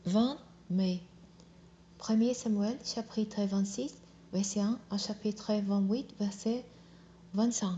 20 mai. 1 Samuel, chapitre 26, verset 1 à chapitre 28, verset 25.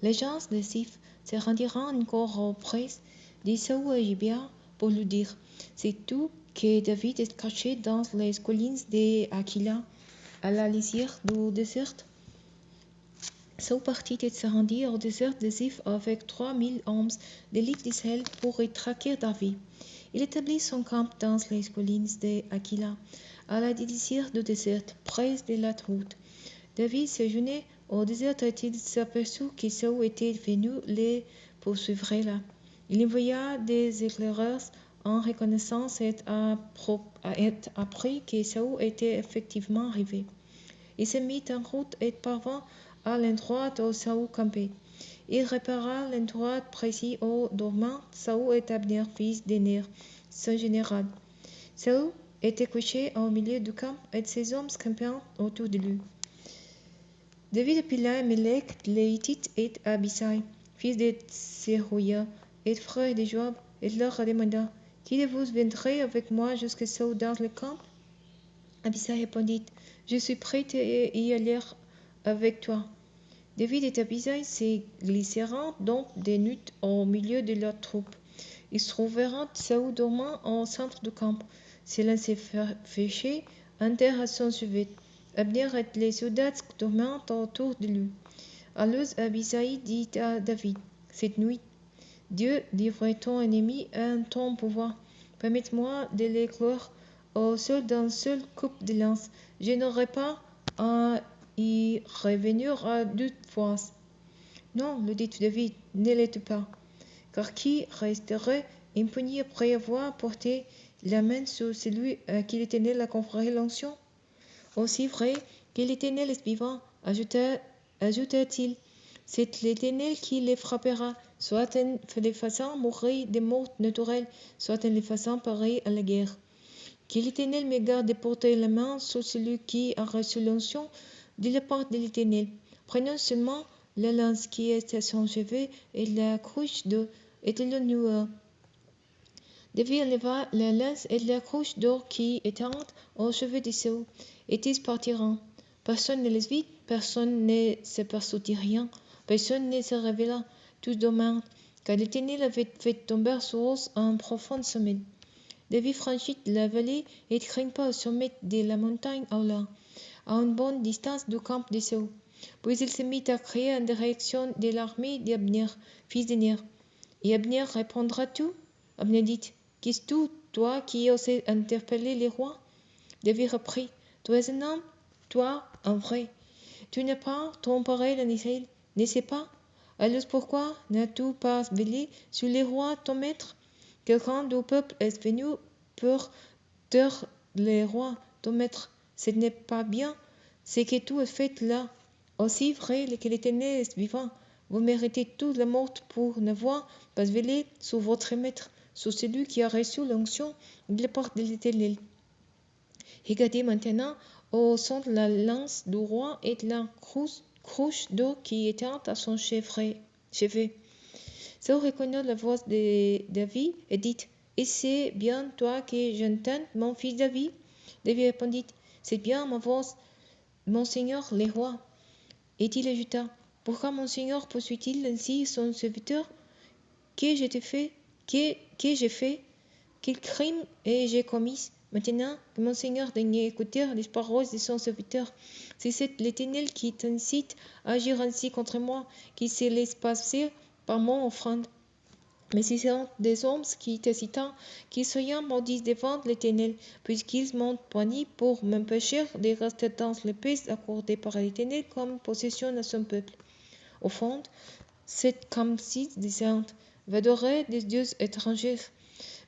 Les gens de Sif se rendirent encore auprès de Saül et Gibea pour lui dire: C'est tout que David est caché dans les collines d'Aquila, à la lisière du désert. Saül partit et se rendit au désert de Sif avec 3000 hommes d'élite d'Israël pour y traquer David. Il établit son camp dans les collines d'Aquila, à la lisière du désert, près de la route. David séjournait au désert et il s'aperçut que Saül était venu les poursuivre là. Il envoya des éclaireurs en reconnaissance et apprit que Saül était effectivement arrivé. Il se mit en route et parvint à l'endroit où Saül campait. Il repéra l'endroit précis où dormaient Saül et Abner, fils de Ner, son général. Saül était couché au milieu du camp et ses hommes campaient autour de lui. David appela Ahimelech le Hittite et Abisai, fils de Zeruïa, et frère de Joab, et leur demanda: Qui de vous viendrait avec moi jusqu'à Saül dans le camp? Abisai répondit: Je suis prêt à y aller avec toi. David et Abisai se glissèrent donc de nuit au milieu de leur troupe. Ils trouvèrent Saül dormant au centre du camp. Cela se fichait en terre à son chevet. Abner et les soldats dormaient autour de lui. Alors Abisai dit à David: Cette nuit, Dieu livre ton ennemi en ton pouvoir. Permette-moi de l'éclore au sol d'un seul coup de lance. Je n'aurai pas à y revenir à deux fois. Non, le dit David, ne l'est pas, car qui resterait impuni après avoir porté la main sur celui à qui l'Éternel a conféré l'onction? Aussi vrai que l'Éternel est vivant, ajouta-t-il, c'est l'Éternel qui les frappera, soit en les faisant mourir de mort naturelle, soit en les faisant pareil à la guerre. Que l'Éternel me garde de porter la main sur celui qui a reçu l'onction de la part de l'Éternel. Prenons seulement la lance qui est à son chevet et la cruche d'or, et le David enleva la lance et la cruche d'or qui étaient au chevet de Saül, et ils partirent. Personne ne les vit, personne ne s'aperçut de rien, personne ne se révéla, tous dormirent, car l'Éternel avait fait tomber sur eux un profond sommeil. David franchit la vallée et grimpa au sommet de la montagne Aula, à une bonne distance du camp de Saül. Puis il se mit à crier en direction de l'armée d'Abner, fils de Ner. Et Abner répondra tout? Abner dit: Qu'est-ce toi qui oses interpeller les rois? David reprit: Tu es un homme, toi, un vrai. Tu n'as pas ton pareil en Israël, n'est-ce pas? Alors pourquoi n'as-tu pas veillé sur les rois, ton maître? Quelqu'un du peuple est venu pour taire les rois, ton maître. Ce n'est pas bien ce que tu as fait là. Aussi vrai que l'Éternel est vivant, vous méritez toute la mort pour n'avoir pas veillé sur votre maître, sur celui qui a reçu l'onction de la part de l'Éternel. Regardez maintenant au centre la lance du roi et la cruche d'eau qui était à son chevet. Saül reconnut la voix de David et dit: Est-ce bien toi que j'entends, mon fils David? David répondit: C'est bien ma voix, mon Seigneur le roi. Et il ajouta: Pourquoi mon Seigneur poursuit-il ainsi son serviteur? Que j'ai fait? Quel crime ai-je commis? Maintenant que mon Seigneur daigne écouter les paroles de son serviteur. Si c'est l'Éternel qui t'incite à agir ainsi contre moi, qui se laisse passer par mon offrande. Mais si sont des hommes qui t'hésitent, qu'ils soient maudits devant l'Éternel, puisqu'ils m'ont puni pour m'empêcher de rester dans le pays accordé par l'Éternel comme possession à son peuple. Au fond, c'est comme si disant: J'adorais des dieux étrangers.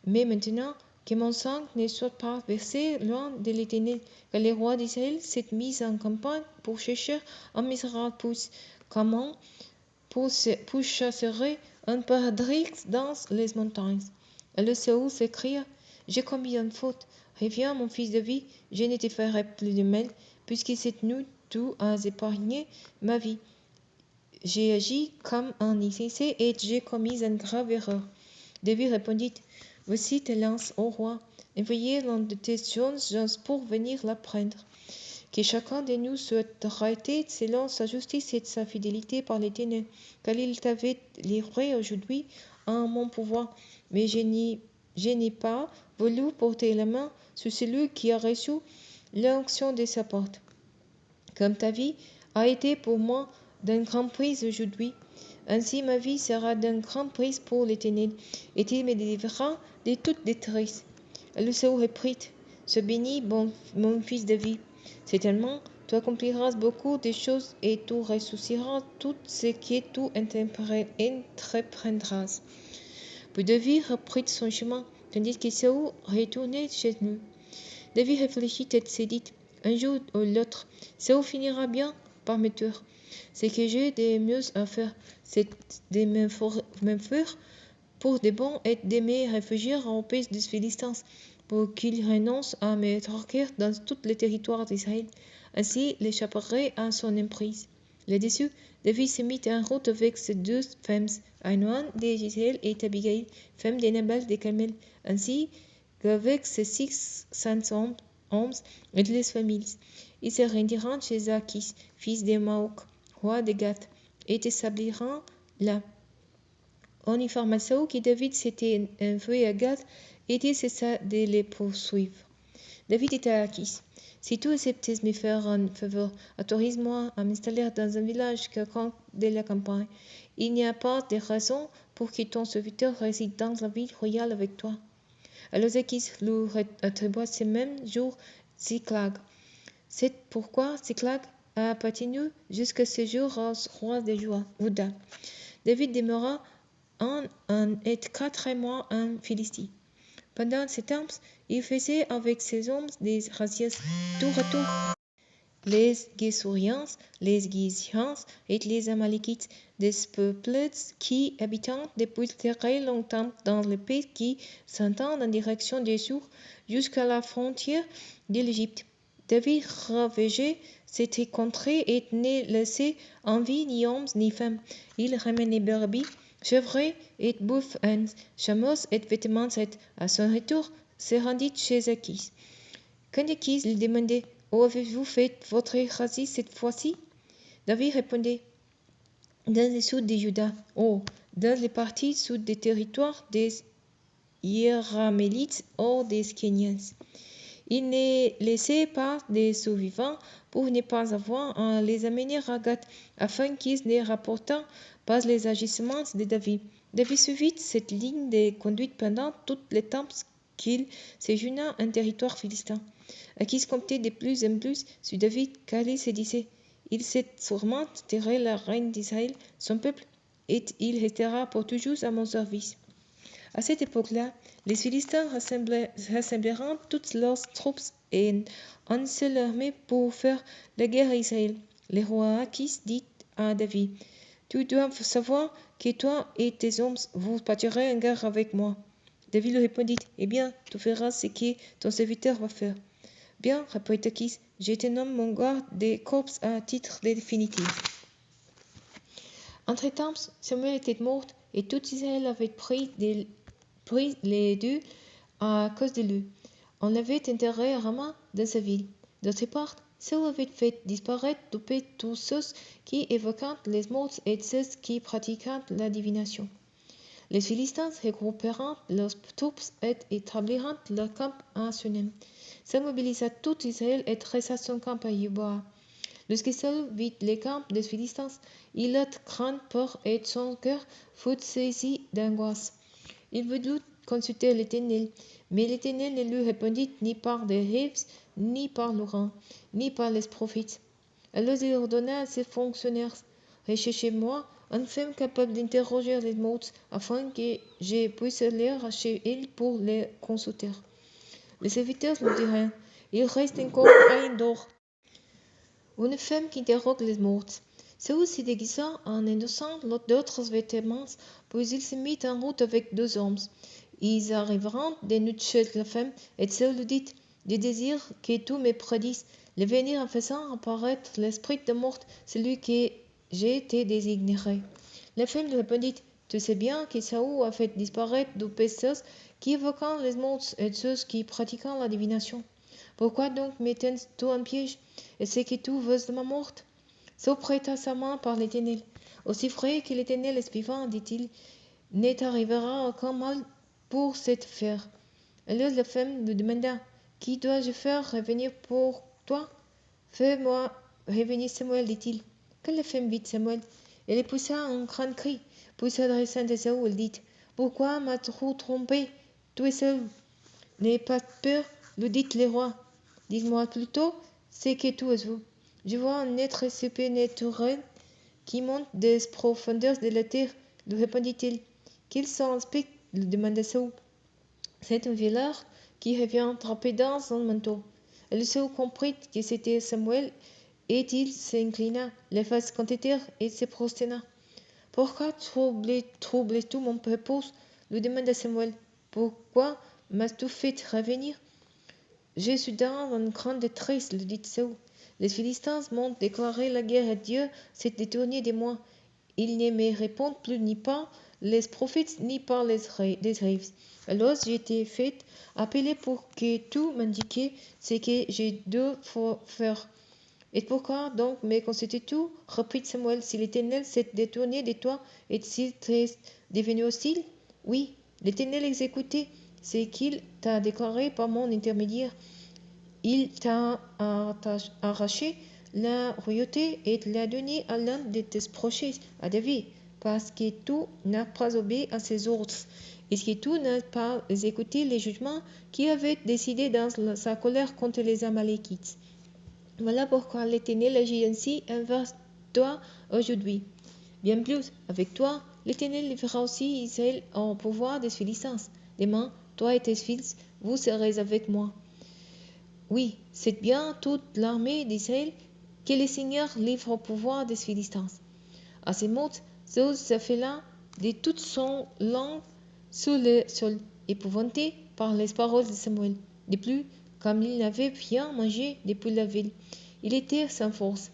Mais maintenant, que mon sang ne soit pas versé loin de l'Éternel, car le roi d'Israël s'est mis en campagne pour chercher un misérable pouce. Comment chasserait un perdrix dans les montagnes? Alors Saül s'écria: J'ai commis une faute. Reviens, mon fils David, je ne te ferai plus de mal, puisque cette nuit tu as épargné ma vie. J'ai agi comme un insensé et j'ai commis une grave erreur. David répondit: Voici ta lance, ô roi. envoyez l'un de tes jeunes gens pour venir la prendre. Que chacun de nous soit arrêté selon sa justice et sa fidélité par l'Éternel, car il t'avait livré aujourd'hui en mon pouvoir. Mais je n'ai pas voulu porter la main sur celui qui a reçu l'onction de sa porte. Comme ta vie a été pour moi d'un grand prix aujourd'hui, ainsi ma vie sera d'un grand prix pour l'Éternel, et il me délivrera de toute détresse. Le Seigneur reprit, sois béni, mon fils David. Certainement, tu accompliras beaucoup de choses et tu ressusciteras tout ce que tu entreprendras. Puis David reprit son chemin, tandis que Saül retournait chez lui. David réfléchit et se dit, un jour ou l'autre, Saül finira bien par me tuer. Ce que j'ai de mieux à faire, c'est de m'enfuir pour de bon et de me réfugier au pays des Philistins, pour qu'ils renoncent à me traquer dans tout le territoire d'Israël. Ainsi, il échapperait à son emprise. Là-dessus, David se mit en route avec ses 2 femmes, Ainoan de Gisèle et Abigail, femme de Nabal de Carmel, ainsi qu'avec ses 600 hommes et les familles. Ils se rendirent chez Achis, fils de Maoc, roi de Gath, et s'établirent là. On informa Saül que David s'était envoyé à Gath et il cessa de les poursuivre. David dit à Achis, si tu acceptes me faire une faveur, autorise-moi à m'installer dans un village quelconque de la campagne. Il n'y a pas de raison pour que ton serviteur réside dans la ville royale avec toi. Alors Achis lui attribua ce même jour Ziklag. C'est pourquoi Ziklag a appartenu jusqu'à ce jour au roi de Juda. David demeura 1 an et 4 mois en Philistie. Pendant ce temps, il faisait avec ses hommes des razzias tour à tour. Les Gésuriens, les Giziens et les Amalekites, des peuples qui habitent depuis très longtemps dans le pays qui s'entend en direction des Sours jusqu'à la frontière de l'Égypte. David ravageait cette contrée et ne laissait en vie ni hommes ni femmes. Il ramenait brebis, chevreuils et bœufs, chameaux et vêtements et, à son retour, se rendit chez Achis. Quand Achis lui demandait où avez-vous fait votre razzia cette fois-ci? David répondait, dans le sud de Juda, dans les parties sud des territoires des Yeramélites ou des Kéniens. Il ne laissait pas de survivants pour ne pas avoir à les amener à Gath, afin qu'ils ne rapportent pas les agissements de David. David suivit cette ligne de conduite pendant tout le temps qu'il séjourna en territoire philistin. Achis comptait de plus en plus sur David, car il se disait, il s'est sûrement tiré la reine d'Israël, son peuple, et il restera pour toujours à mon service. À cette époque-là, les Philistins rassemblèrent toutes leurs troupes et une seule armée pour faire la guerre à Israël. Le roi Achis dit à David, tu dois savoir que toi et tes hommes vous partirez en guerre avec moi. David lui répondit, eh bien, tu feras ce que ton serviteur va faire. Bien, répondit Achis, je te nomme mon garde des corps à titre définitif. Entre-temps, Samuel était mort et tout Israël avait pris les deux à cause de lui. On l'avait enterré à Rama dans sa ville. D'autre part, Saül avait fait disparaître du pays tous ceux qui évoquaient les morts et ceux qui pratiquaient la divination. Les Philistins regroupèrent leurs troupes et établirent leur camp à Sunem. Saül mobilisa tout Israël et dressa son camp à Gilboa. Lorsque Saül vit les camps des Philistins, il eut grande peur et son cœur fut saisi d'angoisse. Il voulut consulter l'Éternel, mais l'Éternel ne lui répondit ni par des rêves, ni par l'Urim, ni par les prophètes. Alors il ordonna à ses fonctionnaires, recherchez-moi une femme capable d'interroger les morts, afin que je puisse aller chez elle pour les consulter. Les serviteurs lui dirent, il reste encore un d'or. Une femme qui interroge les morts. Saül se déguisa en innocent d'autres vêtements, puis il se mit en route avec 2 hommes. Ils arriveront de nuit chez la femme, et Saül lui dit, je désire que tu me prédises le venir en faisant apparaître l'esprit de mort, celui que je te désignerai. La femme lui répondit, tu sais bien que Saül a fait disparaître du pécheur qui évoquant les mots et ceux qui pratiquant la divination. Pourquoi donc m'éteins-tu en piège, et c'est que tu veux de ma mort? Saul prêta sa main par l'Éternel. Aussi vrai que l'Éternel est vivant, dit-il, ne t'arrivera aucun mal pour cette affaire. Alors la femme lui demanda, qui dois-je faire revenir pour toi? Fais-moi revenir Samuel, dit-il. Quand la femme vit Samuel, elle poussa un grand cri, puis s'adressant à Saül, elle dit, pourquoi m'as-tu trompé? Tu es seul. N'aie pas peur, lui dit le roi. Dis-moi plutôt ce que tu as vu. Je vois un être supernatural qui monte des profondeurs de la terre, lui répondit-il. Quel son aspect? Lui demanda Saül. C'est un vieillard qui revient trempé dans son manteau. Elle se comprit que c'était Samuel, et il s'inclina, les faces contre terre, et se prosterna. Pourquoi troubles-tu mon repos? Lui demanda Samuel. Pourquoi m'as-tu fait revenir? Je suis dans une grande détresse, lui dit Saül. Les Philistins m'ont déclaré la guerre et Dieu s'est détourné de moi. Ils ne me répondent plus ni par les prophètes ni par les rêves. Alors j'ai été fait appeler pour que tu m'indiques ce que j'ai dû faire. Et pourquoi donc me constitues-tu? Reprit Samuel, si l'Éternel s'est détourné de toi et s'il t'est devenu hostile? Oui, l'Éternel exécutait ce qu'il t'a déclaré par mon intermédiaire. Il t'a arraché la royauté et l'a donné à l'un de tes proches, à David, parce que tu n'as pas obéi à ses ordres, et que tu n'as pas exécuté les jugements qu'il avait décidés dans sa colère contre les Amalekites. Voilà pourquoi l'Éternel agit ainsi envers toi aujourd'hui. Bien plus, avec toi, l'Éternel livrera aussi Israël au pouvoir des Philistins. Demain, toi et tes fils, vous serez avec moi. Oui, c'est bien toute l'armée d'Israël que le Seigneur livre au pouvoir des Philistins. À ces mots, Saül s'affela de toute son langue sur le sol, épouvanté par les paroles de Samuel. De plus, comme il n'avait rien mangé depuis la veille, il était sans force.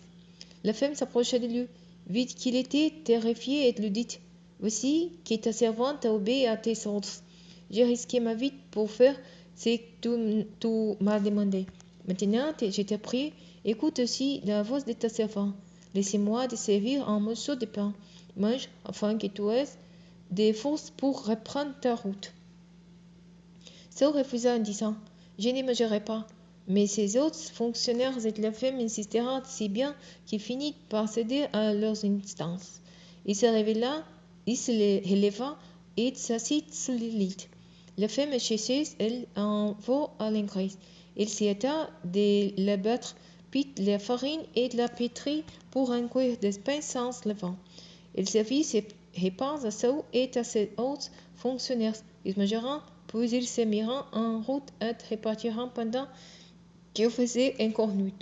La femme s'approcha de lui, vit qu'il était terrifié et lui dit, voici que ta servante a obéi à tes ordres. J'ai risqué ma vie pour faire ce que tu m'as demandé. Maintenant, je te prie, écoute aussi la voix de ta servante. Laissez-moi te servir un morceau de pain. Mange, afin que tu aies des forces pour reprendre ta route. Saul refusa en disant, je ne mangerai pas. Mais ses autres fonctionnaires et la femme insistèrent si bien qu'il finit par céder à leurs instances. Il se révéla, il se releva et s'assit sur le lit. La femme cherchait, elle, un veau à l'engrais. Il s'y hâta de la battre, puis la farine et la pétrit pour un cuir de pain sans levain. Il servit ses repas à Saul et à ses autres fonctionnaires. Ils mangèrent, puis ils se mirent en route et repartirent pendant qu'il faisait encore nuit.